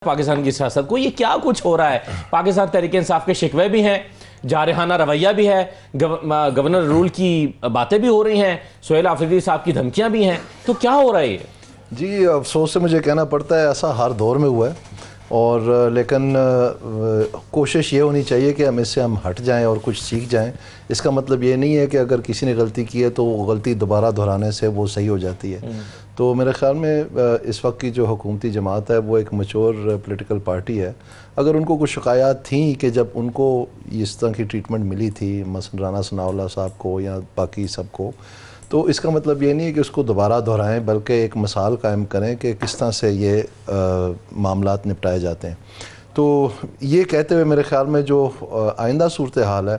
پاکستان کی سیاست کو یہ کیا کچھ ہو رہا ہے؟ پاکستان تحریک انصاف کے شکوے بھی ہیں، جارحانہ رویہ بھی ہے، گورنر رول کی باتیں بھی ہو رہی ہیں، سہیل آفریدی صاحب کی دھمکیاں بھی ہیں، تو کیا ہو رہا ہے یہ؟ جی افسوس سے مجھے کہنا پڑتا ہے ایسا ہر دور میں ہوا ہے، اور لیکن کوشش یہ ہونی چاہیے کہ ہم اس سے ہٹ جائیں اور کچھ سیکھ جائیں۔ اس کا مطلب یہ نہیں ہے کہ اگر کسی نے غلطی کی ہے تو وہ غلطی دوبارہ دہرانے سے وہ صحیح ہو جاتی ہے۔ تو میرے خیال میں اس وقت کی جو حکومتی جماعت ہے وہ ایک میچور پولیٹیکل پارٹی ہے۔ اگر ان کو کچھ شکایات تھیں کہ جب ان کو اس طرح کی ٹریٹمنٹ ملی تھی مثلا رانا ثناءاللہ صاحب کو یا باقی سب کو، تو اس کا مطلب یہ نہیں ہے کہ اس کو دوبارہ دہرائیں، بلکہ ایک مثال قائم کریں کہ کس طرح سے یہ معاملات نپٹائے جاتے ہیں۔ تو یہ کہتے ہوئے میرے خیال میں جو آئندہ صورتحال ہے،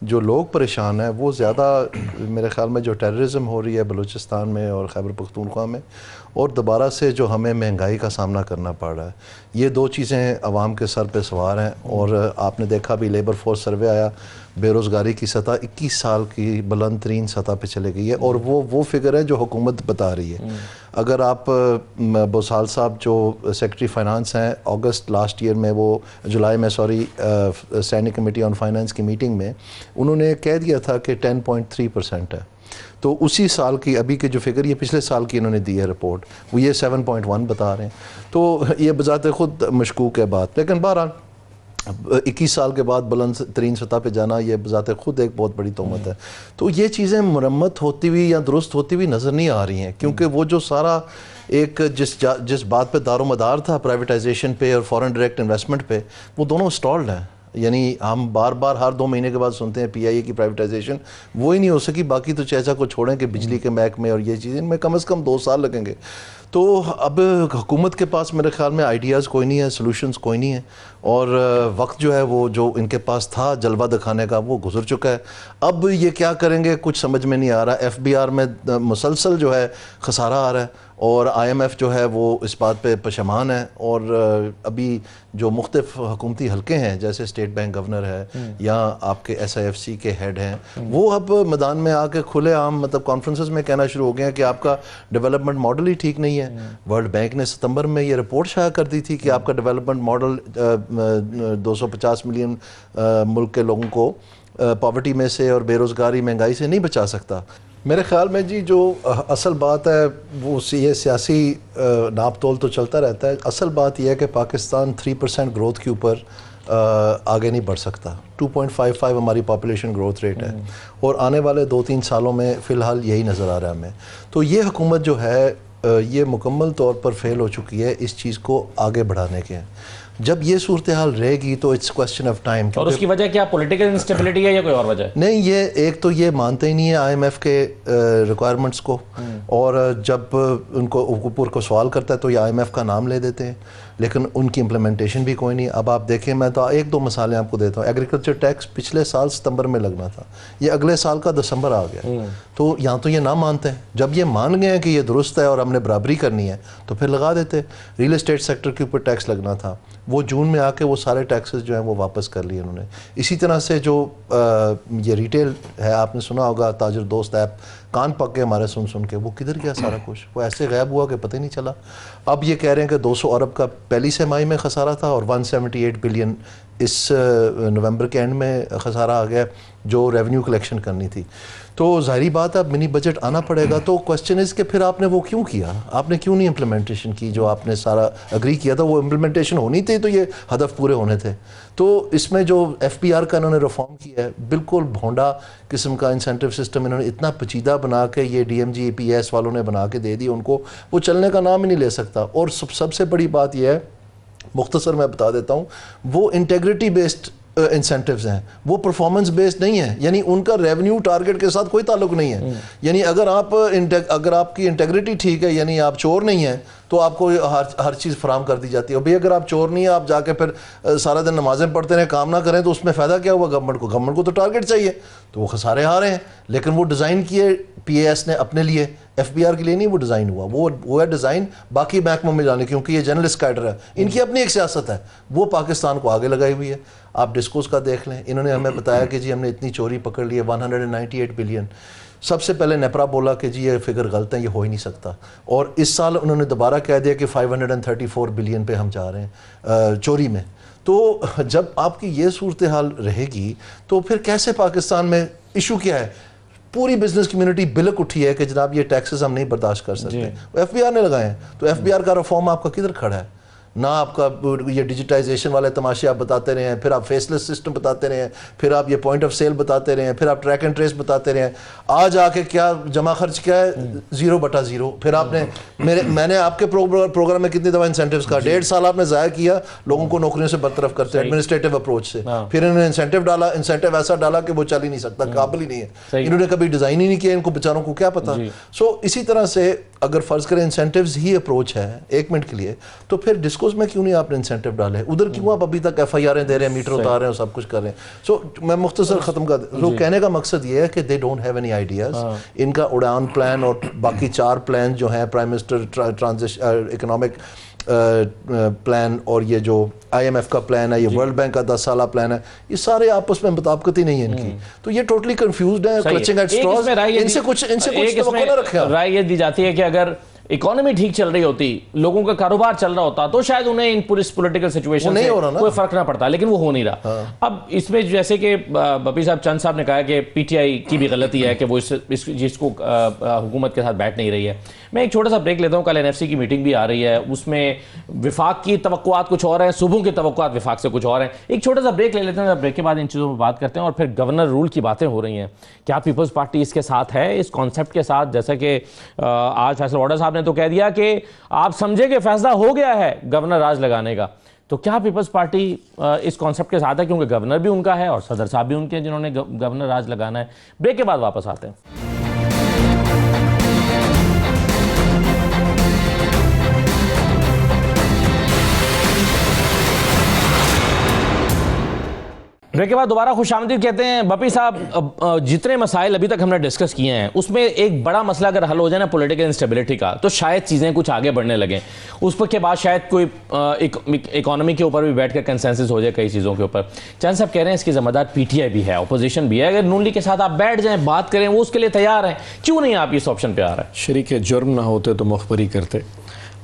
جو لوگ پریشان ہیں وہ زیادہ میرے خیال میں جو ٹیررزم ہو رہی ہے بلوچستان میں اور خیبر پختونخوا میں، اور دوبارہ سے جو ہمیں مہنگائی کا سامنا کرنا پڑ رہا ہے، یہ دو چیزیں عوام کے سر پہ سوار ہیں۔ اور آپ نے دیکھا بھی لیبر فورس سروے آیا، بے روزگاری کی سطح 21 سال کی بلند ترین سطح پہ چلے گئی ہے، اور وہ فگر ہے جو حکومت بتا رہی ہے۔ اگر آپ بوسال صاحب جو سیکرٹری فائنانس ہیں، اگست لاسٹ ایئر میں جولائی میں اسٹینڈنگ کمیٹی آن فائنانس کی میٹنگ میں انہوں نے کہہ دیا تھا کہ 10.3% ہے، تو اسی سال کی ابھی کے جو فگر یہ پچھلے سال کی انہوں نے دی ہے رپورٹ، وہ یہ 7.1 بتا رہے ہیں۔ تو یہ بذات خود مشکوک ہے بات، لیکن بہرحال 21 سال کے بعد بلند ترین سطح پہ جانا یہ بذات خود ایک بہت بڑی تہمت ہے۔ تو یہ چیزیں مرمت ہوتی ہوئی یا درست ہوتی ہوئی نظر نہیں آ رہی ہیں، کیونکہ وہ جو سارا ایک جس بات پہ دار و مدار تھا پرائیویٹائزیشن پہ اور فورن ڈائریکٹ انویسٹمنٹ پہ، وہ دونوں سٹالڈ ہیں۔ یعنی ہم بار بار ہر 2 مہینے کے بعد سنتے ہیں پی آئی اے کی پرائیویٹائزیشن، وہی نہیں ہو سکی۔ باقی تو چیزا کو چھوڑیں کہ بجلی کے محکمے اور یہ چیزیں، ان میں کم از کم 2 سال لگیں گے۔ تو اب حکومت کے پاس میرے خیال میں آئیڈیاز کوئی نہیں ہے، سلوشنز کوئی نہیں ہے، اور وقت جو ہے وہ جو ان کے پاس تھا جلوہ دکھانے کا وہ گزر چکا ہے۔ اب یہ کیا کریں گے کچھ سمجھ میں نہیں آ رہا۔ ایف بی آر میں مسلسل جو ہے خسارہ آ رہا ہے، اور آئی ایم ایف جو ہے وہ اس بات پہ پشیمان ہے، اور ابھی جو مختلف حکومتی حلقے ہیں جیسے اسٹیٹ بینک گورنر ہے یا آپ کے ایس آئی ایف سی کے ہیڈ ہیں، وہ اب میدان میں آ کے کھلے عام مطلب کانفرنسز میں کہنا شروع ہو گئے ہیں کہ آپ کا ڈیولپمنٹ ماڈل ہی ٹھیک نہیں ہے۔ ورلڈ بینک نے ستمبر میں یہ رپورٹ شائع کر دی تھی کہ آپ کا ڈیولپمنٹ ماڈل 250 ملین ملک کے لوگوں کو پاورٹی میں سے اور بے روزگاری مہنگائی سے نہیں بچا سکتا۔ میرے خیال میں جی جو اصل بات ہے وہ یہ سیاسی ناپ تول تو چلتا رہتا ہے، اصل بات یہ ہے کہ پاکستان 3% گروتھ کے اوپر آگے نہیں بڑھ سکتا۔ 2.55 ہماری پاپولیشن گروتھ ریٹ ہے، اور آنے والے 2-3 سالوں میں فی الحال یہی نظر آ رہا ہے ہمیں۔ تو یہ حکومت جو ہے یہ مکمل طور پر فیل ہو چکی ہے اس چیز کو آگے بڑھانے کے۔ جب یہ صورتحال رہے گی تو اٹس کوسچن آف ٹائم۔ اور اس کی وجہ کیا پولیٹیکل انسٹیبلٹی ہے یا کوئی اور وجہ ہے؟ نہیں، یہ ایک تو یہ مانتے ہی نہیں ہے آئی ایم ایف کے ریکوائرمنٹس کو، اور جب ان کو اوپر کو سوال کرتا ہے تو یہ آئی ایم ایف کا نام لے دیتے ہیں، لیکن ان کی امپلیمنٹیشن بھی کوئی نہیں۔ اب آپ دیکھیں، میں تو 1-2 مثالیں آپ کو دیتا ہوں۔ ایگریکلچر ٹیکس پچھلے سال ستمبر میں لگنا تھا، یہ اگلے سال کا دسمبر آ گیا۔ تو یہاں تو یہ نہ مانتے ہیں، جب یہ مان گئے ہیں کہ یہ درست ہے اور ہم نے برابری کرنی ہے تو پھر لگا دیتے۔ ریل اسٹیٹ سیکٹر کے اوپر ٹیکس لگنا تھا، وہ جون میں آ کے وہ سارے ٹیکسز جو ہیں وہ واپس کر لیے انہوں نے۔ اسی طرح سے جو یہ ریٹیل ہے، آپ نے سنا ہوگا تاجر دوست ایپ، کان پک گئے ہمارے سن کے، وہ کدھر گیا سارا کچھ؟ وہ ایسے غائب ہوا کہ پتہ ہی نہیں چلا۔ اب یہ کہہ رہے ہیں کہ 200 ارب کا پہلی سہ میں خسارہ تھا، اور 178 بلین اس نومبر کے اینڈ میں خسارہ آ گیا جو ریونیو کلیکشن کرنی تھی۔ تو ظاہری بات ہے اب منی بجٹ آنا پڑے گا۔ تو کوسچن از کہ پھر آپ نے وہ کیوں کیا؟ آپ نے کیوں نہیں امپلیمنٹیشن کی؟ جو آپ نے سارا اگری کیا تھا وہ امپلیمنٹیشن ہونی تھی، تو یہ ہدف پورے ہونے تھے۔ تو اس میں جو ایف پی آر کا انہوں نے ریفارم کیا ہے، بالکل بھونڈا قسم کا انسینٹیو سسٹم انہوں نے اتنا پیچیدہ بنا کے یہ ڈی ایم جی اے پی ایس والوں نے بنا کے دے دی ان کو، وہ چلنے کا نام ہی نہیں لے سکتا۔ اور سب سے بڑی بات یہ ہے، مختصر میں بتا دیتا ہوں، وہ انٹیگریٹی بیسڈ انسینٹیوز ہیں، وہ پرفارمنس بیسڈ نہیں ہیں، یعنی ان کا ریونیو ٹارگٹ کے ساتھ کوئی تعلق نہیں ہے۔ یعنی اگر آپ کی انٹیگریٹی ٹھیک ہے، یعنی آپ چور نہیں ہیں، تو آپ کو ہر چیز فراہم کر دی جاتی ہے۔ اور بھئی اگر آپ چور نہیں ہیں، آپ جا کے پھر سارا دن نمازیں پڑھتے رہیں، کام نہ کریں، تو اس میں فائدہ کیا ہوا گورنمنٹ کو تو ٹارگٹ چاہیے، تو وہ خسارے آ رہے ہیں۔ لیکن وہ ڈیزائن کیے پی اے ایس نے اپنے لیے، ایف بی آر کے لیے نہیں وہ ڈیزائن ہوا، وہ ہے ڈیزائن باقی محکموں میں جانے، کیونکہ یہ جنرلسٹ کیڈر ہے، ان کی اپنی ایک سیاست ہے، وہ پاکستان کو آگے لگائی ہوئی ہے۔ آپ ڈسکوز کا دیکھ لیں، انہوں نے ہمیں بتایا کہ جی ہم نے اتنی چوری پکڑ لی ہے 198 بلین۔ سب سے پہلے نیپرا بولا کہ جی یہ فگر غلط ہے، یہ ہو ہی نہیں سکتا، اور اس سال انہوں نے دوبارہ کہہ دیا کہ 534 بلین پہ ہم جا رہے ہیں چوری میں. تو جب آپ کی یہ صورتحال رہے گی تو پھر کیسے پاکستان میں ایشو کیا ہے؟ پوری بزنس کمیونٹی بلک اٹھی ہے کہ جناب یہ ٹیکسز ہم نہیں برداشت کر سکتے. ایف بی آر نے لگائے ہیں، تو ایف بی آر کا ریفارم آپ کا کدھر کھڑا ہے؟ نہ آپ کا یہ ڈیجیٹائزیشن والے تماشے آپ بتاتے رہے ہیں، پھر آپ فیس لیس سسٹم بتاتے رہے ہیں، پھر آپ یہ پوائنٹ آف سیل بتاتے رہے ہیں، پھر آپ ٹریک اینڈ ٹریس بتاتے رہے ہیں. آج آ کے کیا جمع خرچ کیا ہے؟ 0/0. پھر آپ نے میں نے آپ کے پروگرام میں کتنی دفعہ انسینٹیوز کا 1.5 سال آپ نے ضائع کیا لوگوں کو نوکریوں سے برطرف کرتے ہیں ایڈمنسٹریٹو اپروچ سے. پھر انہوں نے انسینٹیو ایسا ڈالا کہ وہ چل ہی نہیں سکتا، قابل ہی نہیں ہے. انہوں نے کبھی ڈیزائن ہی نہیں کیا، ان کو بیچاروں کو کیا پتا. سو اسی طرح سے اگر فرض کریں انسینٹیوز ہی اپروچ ہے 1 منٹ کے لیے، تو پھر ڈسکوز میں کیوں نہیں آپ نے انسینٹیو ڈالے؟ ادھر کیوں آپ ابھی تک ایف آئی آریں دے رہے ہیں، میٹر اتار رہے ہیں، سب کچھ کر رہے ہیں؟ سو میں مختصر ختم کر دوں. کہنے کا مقصد یہ ہے کہ they don't have any ideas. ان کا اڑان پلان اور باقی 4 پلان جو ہیں، prime minister transition economic plan, اور یہ جو آئی ایم ایف کا پلان ہے، یہ ورلڈ بینک کا 10 سالہ پلان ہے، یہ سارے آپس میں مطابقت ہی نہیں ہے ان کی. تو یہ ٹوٹلی کنفیوزڈ ہے، کلچنگ ایٹ اسٹراز. ان سے کچھ توقع نہ رکھے. رائے یہ دی جاتی ہے کہ اگر اکانومی ٹھیک چل رہی ہوتی، لوگوں کا کاروبار چل رہا ہوتا، تو شاید انہیں ان پولیٹیکل سچویشن سے کوئی فرق نہ پڑتا، لیکن وہ ہو نہیں رہا. اب اس میں جیسے کہ بپی صاحب چند صاحب نے کہا کہ پی ٹی آئی کی بھی غلطی ہے کہ وہ جس کو حکومت کے ساتھ بیٹھ نہیں رہی ہے. میں ایک چھوٹا سا بریک لیتا ہوں. کل NFC کی میٹنگ بھی آ رہی ہے، اس میں وفاق کی توقعات کچھ اور ہیں، صوبوں کی توقعات وفاق سے کچھ اور ہیں. ایک چھوٹا سا بریک لے لیتے ہیں، بریک کے بعد ان چیزوں پہ بات کرتے ہیں، اور پھر گورنر رول کی باتیں ہو رہی ہیں. کیا پیپلز پارٹی اس کے ساتھ ہے، اس کانسیپٹ کے ساتھ؟ جیسا کہ آج فیصل واڈا صاحب نے تو کہہ دیا کہ آپ سمجھے کہ فیصلہ ہو گیا ہے گورنر راج لگانے کا، تو کیا پیپلز پارٹی اس کانسیپٹ کے ساتھ ہے؟ کیونکہ گورنر بھی ان کا ہے اور صدر صاحب بھی ان کے ہیں جنہوں نے گورنر راج لگانا ہے. بریک کے بعد واپس آتے ہیں. بریک کے بعد دوبارہ خوش آمدید کہتے ہیں. بپی صاحب، جتنے مسائل ابھی تک ہم نے ڈسکس کیے ہیں اس میں ایک بڑا مسئلہ اگر حل ہو جائے نا پولیٹیکل انسٹیبلٹی کا، تو شاید چیزیں کچھ آگے بڑھنے لگیں. اس پر کے بعد شاید کوئی اکانومی کے اوپر بھی بیٹھ کر کنسنسس ہو جائے کئی چیزوں کے اوپر. چند صاحب کہہ رہے ہیں اس کی ذمہ دار پی ٹی آئی بھی ہے، اپوزیشن بھی ہے. اگر نون لیگ کے ساتھ آپ بیٹھ جائیں، بات کریں، وہ اس کے لیے تیار ہیں، کیوں نہیں آپ اس آپشن پہ آ رہے ہیں؟ شریک جرم نہ ہوتے تو مخبری کرتے.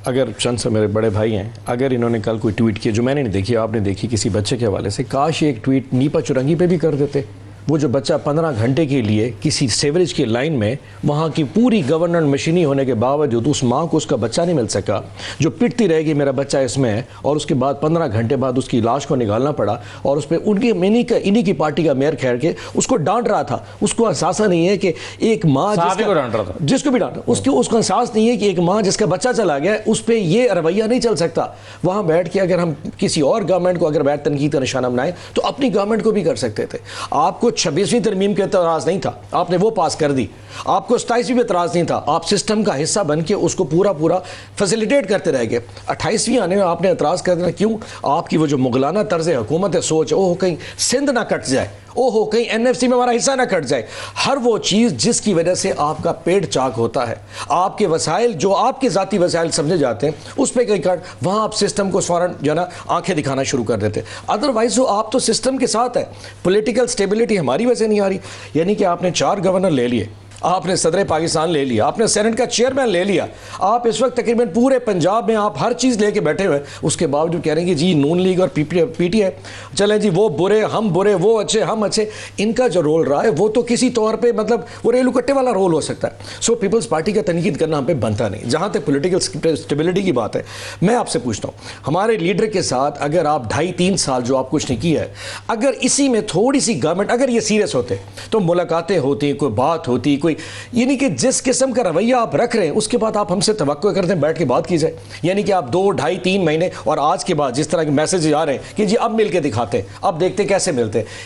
اگر چند سے میرے بڑے بھائی ہیں، اگر انہوں نے کل کوئی ٹویٹ کیا جو میں نے نہیں دیکھی، آپ نے دیکھی کسی بچے کے حوالے سے، کاش ایک ٹویٹ نیپا چرنگی پہ بھی کر دیتے. وہ جو بچہ 15 گھنٹے کے لیے کسی سیوریج کی لائن میں، وہاں کی پوری گورنمنٹ مشینی ہونے کے باوجود اس ماں کو اس کا بچہ نہیں مل سکا، جو پٹتی رہے گی میرا بچہ اس میں ہے، اور اس کے بعد 15 گھنٹے بعد اس کی لاش کو نکالنا پڑا، اور اس پہ انہی کی پارٹی کا میئر کھیر کے اس کو ڈانٹ رہا تھا. اس کو احساس نہیں ہے کہ ایک ماں جس کو بھی ڈانٹا، اس کو احساس نہیں ہے کہ ایک ماں جس کا بچہ چلا گیا، اس پہ یہ رویہ نہیں چل سکتا. وہاں بیٹھ کے اگر ہم کسی اور گورنمنٹ کو اگر بیٹھ تنقید کا نشانہ بنائیں تو اپنی گورنمنٹ کو بھی کر سکتے تھے. آپ کو 26ویں ترمیم کے اعتراض نہیں تھا، آپ نے وہ پاس کر دی. آپ کو 27ویں پہ اعتراض نہیں تھا، آپ سسٹم کا حصہ بن کے اس کو پورا فیسیلیٹیٹ کرتے رہ گئے. 28ویں آنے میں آپ نے اعتراض کر دینا کیوں؟ آپ کی وہ جو مغلانہ طرز حکومت ہے، سوچ او ہو کہیں سندھ نہ کٹ جائے، او ہو کہیں NFC میں ہمارا حصہ نہ کٹ جائے. ہر وہ چیز جس کی وجہ سے آپ کا پیٹ چاک ہوتا ہے، آپ کے وسائل جو آپ کے ذاتی وسائل سمجھے جاتے ہیں، اس پہ کہیں کٹ، وہاں آپ سسٹم کو فوراً جو ہے نا آنکھیں دکھانا شروع کر دیتے. ادروائز آپ تو سسٹم کے ساتھ ہے. پولیٹیکل سٹیبلٹی ہماری وجہ سے نہیں آ رہی. یعنی کہ آپ نے 4 گورنر لے لیے، آپ نے صدر پاکستان لے لیا، آپ نے سینٹ کا چیئرمین لے لیا، آپ اس وقت تقریباً پورے پنجاب میں آپ ہر چیز لے کے بیٹھے ہوئے، اس کے باوجود کہہ رہے ہیں کہ جی نون لیگ اور پی ٹی آئی چلیں جی وہ برے ہم برے، وہ اچھے ہم اچھے. ان کا جو رول رہا ہے وہ تو کسی طور پہ مطلب وہ ریلو کٹے والا رول ہو سکتا ہے. سو پیپلز پارٹی کا تنقید کرنا ہم پہ بنتا نہیں. جہاں تک پولیٹیکل اسٹیبلٹی کی بات ہے، میں آپ سے پوچھتا ہوں، ہمارے لیڈر کے ساتھ اگر آپ 2.5-3 سال جو آپ کچھ نہیں کیا ہے، اگر اسی میں تھوڑی سی گورنمنٹ اگر یہ سیریس ہوتے تو ملاقاتیں ہوتی، کوئی بات ہوتی، کوئی یعنی کہ جس قسم کا رویہ آپ رکھ رہے ہیں اس کے بعد آپ ہم سے توقع کرتے ہیں بیٹھ کے بات کی جائے. یعنی کہ آپ 2-2.5-3 مہینے اور آج کے بعد جس طرح کے میسیج آ رہے ہیں کہ جی اب مل کے دکھاتے ہیں، اب دیکھتے کیسے ملتے ہیں.